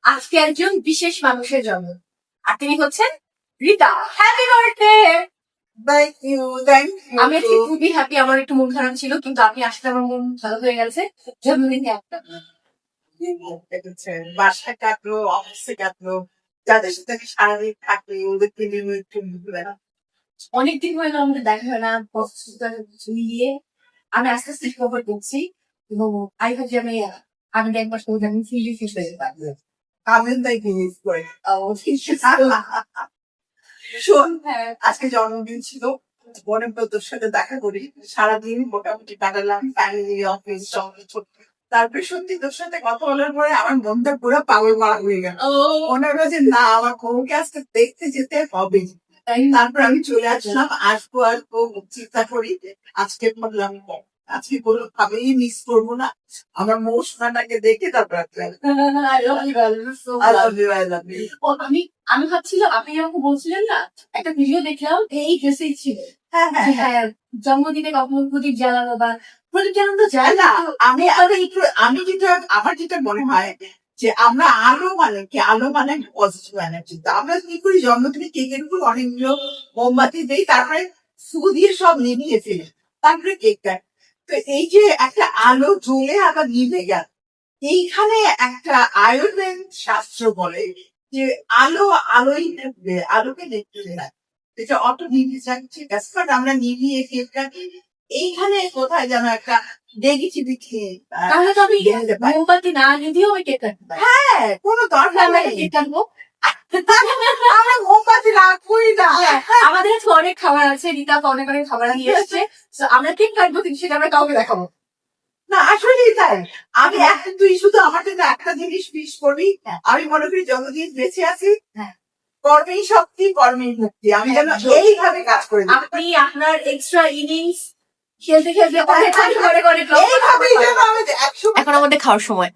আজকে একজন বিশেষ মানুষের জন্ম, আর তিনি হচ্ছেন Rita. Happy birthday. Thank you, thank you. আমি আজকে খুবই হ্যাপি। আমার একটু মন খারাপ ছিল, কিন্তু আপনি আসলে আমার মন ভালো হয়ে গেছে। জন্মদিনে একটা বাসায় কাটলো, অফিসে কাটলো, যাদের সাথে আমি সারাদিন থাকি ওদেরকে নিয়ে একটু অনেকদিন হয়ে গেল আমাদের দেখা হয় না। মিলিয়ে আমি আস্তে আস্তে খবর করছি এবং আই ভাব যে আমি এক মাস মধ্যে আমি ফিল হয়ে যাবো। আমিও তাই মিস করি। শোন, হ্যাঁ, আজকে জন্মদিন ছিল, মনে হলো তোর সাথে দেখা করি। সারাদিন মোটামুটি কাটালাম, ফ্যামিলি, অফিস সব কিছু। তারপরে সত্যি তোর সাথে কথা বলার পরে আমার মনটা পুরো পাগল মারা হয়ে গেল। মনে হলো যে না, আমার বউকে আজকে দেখতে যেতে হবে। তারপর আমি চলে আসলাম, আসবো আসবো চিন্তা করি। আজকে বললাম আজকে কোনো ভাবেই মিস করবো না। আমার মৌ সোনাটাকে দেখে তারপর আসলাম। I love you, I love you so I much. love you, I love you. আমি ভাবছিলাম, আপনি আমাকে বলছিলেন না, একটা ভিডিও দেখলাম এই ড্রেসেই ছিল। হ্যাঁ হ্যাঁ হ্যাঁ। হ্যাঁ, জন্মদিনে কখনো প্রদীপ জ্বালানো বা প্রদীপ জ্বালানো তো যায় না, না। আমি যেটা আমার যেটা মনে হয় যে আমরা আলো মানে কি, আলো মানে পজিটিভ এনার্জি। তো আমরা কি করি, জন্মদিনে কেকের উপর অনেকগুলো মোমবাতি দেই, তারপরে ফু দিয়ে সব নিভিয়ে ফেলি, তারপরে কেক কাট। তো এই যে একটা আলো জ্বলে আবার নিভে গেল, এইখানে একটা আয়ুর্বেদ শাস্ত্র বলে যে আলো আলোই থাকবে, আলোকে দেখতে না, এটা অটো নিভে যাচ্ছে। বাট আমরা নিভিয়ে কেক কাটি, এইখানে কোথায় যেন একটা নেগেটিভিটি তাহলে তো আমি মোমবাতি না নিদিও আমি কেক কাটতে পারি। হ্যাঁ, কোনো দরকার আমরা নেই। কেক কাটবো। আমরা মোমবাতি রাখবোই না। আমাদের কাছে অনেক খাবার আছে, রিতা অনেক অনেক খাবার নিয়ে এসেছে। So, আমরা কেক কাটবো, কিন্তু সেটা আমরা কাউকে দেখাবো না, আসলেই তাই। আমি তুই শুধু আমার জন্য একটা জিনিস ফিস করবি। আমি মনে করি যতদিন বেঁচে আছি, হ্যাঁ। কর্মেই শক্তি, কর্মেই মুক্তি। আমি যেন এইভাবে কাজ করে দিই। আপনি আপনার এক্সট্রা ইনিংস খেলতে খেলতে অনেক করে এইভাবেই যেন আমি 100 এখন আমাদের খাওয়ার সময়।